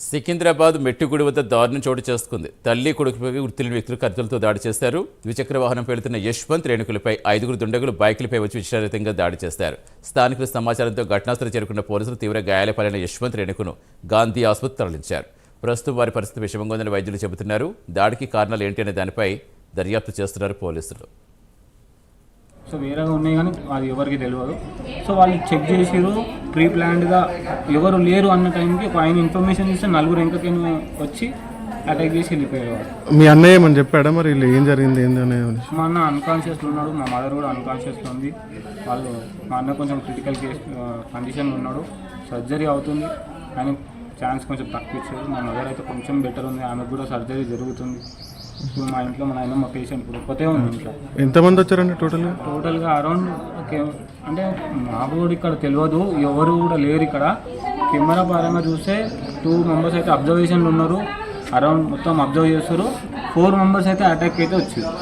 సికింద్రాబాద్ మెట్టుగుడి వద్ద దారుణం చోటు చేసుకుంది. తల్లి కొడుకుపై గుర్తులేని వ్యక్తులు కత్తులతో దాడి చేశారు. ద్విచక్ర వాహనంపై వెళుతున్న యశ్వంత్ రేణుకులపై 5 దుండగులు బైకులపై వచ్చి విచారరహితంగా దాడి చేశారు. స్థానికుల సమాచారంతో ఘటనాస్థలం చేరుకున్న పోలీసులు తీవ్ర గాయాల పాలైన యశ్వంత్ రేణుకును గాంధీ ఆసుపత్రికి తరలించారు. ప్రస్తుతం వారి పరిస్థితి విషమంగా ఉందని వైద్యులు చెబుతున్నారు. దాడికి కారణాలు ఏంటి అనే దానిపై దర్యాప్తు చేస్తున్నారు పోలీసులు. సో వేరేగా ఉన్నాయి కానీ అది ఎవరికి తెలియదు. సో వాళ్ళు చెక్ చేసిరు, ప్రీ ప్లాన్డ్గా ఎవరు లేరు అన్న టైంకి ఒక ఆయన ఇన్ఫర్మేషన్ ఇస్తే 4 వెనకకి వచ్చి అటాక్ చేసి వెళ్ళిపోయారు. మీ అన్నయ్య ఏమని చెప్పాడా మరి ఏం జరిగింది ఏంది అనేది? మా అన్న అన్కాన్షియస్లో ఉన్నాడు, మా మదర్ కూడా అన్కాన్షియస్లో ఉంది. మా అన్న కొంచెం క్రిటికల్ కండిషన్లో ఉన్నాడు, సర్జరీ అవుతుంది. ఆయన ఛాన్స్ కొంచెం తక్కువ ఇచ్చారు. మా మదర్ అయితే కొంచెం బెటర్ ఉంది, ఆమెకు కూడా సర్జరీ జరుగుతుంది. ఇప్పుడు మా ఇంట్లో మా ఆయన మా పేషెంట్ కూడా ఒక్కతే ఉంది ఇంట్లో. ఎంతమంది వచ్చారండి టోటల్గా అరౌండ్ అంటే మాకు కూడా ఇక్కడ తెలియదు, ఎవరు కూడా లేరు ఇక్కడ. కెమెరా పరంగా చూస్తే 2 మెంబర్స్ అయితే అబ్జర్వేషన్లు ఉన్నారు, అరౌండ్ మొత్తం అబ్జర్వ్ చేస్తారు. 4 మెంబర్స్ అయితే అటాక్ అయితే వచ్చారు.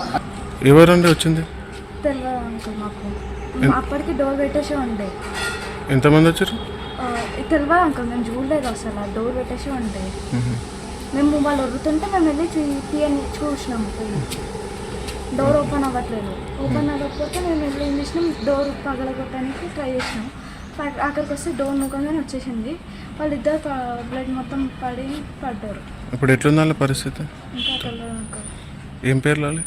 ఎవరండి వచ్చింది? తెలియదు అంకుల్, మాకు అప్పటికి డోర్ పెట్టేసి ఉండే. ఎంతమంది వచ్చారు? తెలియదు అంకుల్, మేము చూడలేదు అసలు. ఆ డోర్ పెట్టేసి ఉండే. మేము వాళ్ళు వదులుతుంటే మేము వెళ్ళి తీయని చూసినాము. డోర్ ఓపెన్ అవ్వట్లేదు. ఓపెన్ అవ్వకపోతే మేము వెళ్ళి ఏం చేసినాం, డోర్ పగలగొట్టడానికి ట్రై చేసినాం. అక్కడికి వస్తే డోర్ ముఖంగానే వచ్చేసింది. వాళ్ళిద్దరు బ్లడ్ మొత్తం పడ్డారు. ఇప్పుడు ఎట్లుందా పరిస్థితి? ఇంకా తెలియదు అంకుల్. ఏం పేరు లాలి?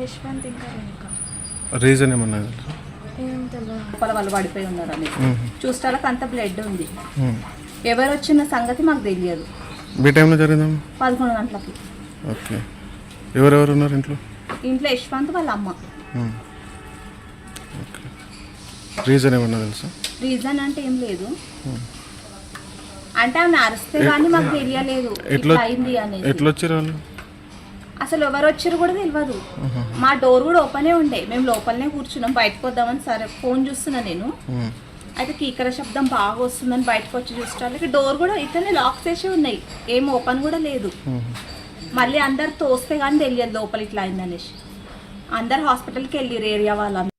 యశ్వంత్. ఇంకా రీజన్ ఏమన్నా? ఏం తెలియదు. వాళ్ళు పడిపోయి ఉన్నారు అని చూస్తాలకు అంత బ్లడ్ ఉంది. ఎవరు వచ్చిన సంగతి మాకు తెలియదు. ఏ టైంలో జరిగిందమ్మా? 11 గంటలకి. ఓకే. ఎవరెవరు ఉన్నారు ఇంట్లో? ఇంట్లో యశ్వంత్ వాళ్ళ అమ్మ. ఓకే. రీజన్ ఏమన్నా తెలుసా? రీజన్ అంటే ఏం లేదు, అంటే ఆమె అరిస్తే కానీ మాకు తెలియలేదు అయింది అనేది. ఎట్లా వచ్చారు వాళ్ళు? అసలు ఎవరు వచ్చారు కూడా తెలియదు. మా డోర్ కూడా ఓపెనే ఉండే, మేము లోపలనే కూర్చున్నాం. బయటకు వద్దామని సరే ఫోన్ చూస్తున్నా నేను, అయితే కీకర శబ్దం బాగా వస్తుందని బయటకు వచ్చి చూస్తే డోర్ కూడా ఇతనే లాక్ చేసి ఉన్నాయి, ఏం ఓపెన్ కూడా లేదు. మళ్ళీ అందరు తోస్తే కానీ తెలియదు లోపల ఇట్లా అయిందనేసి. అందరు హాస్పిటల్కి వెళ్ళిరు ఏరియా వాళ్ళందరూ.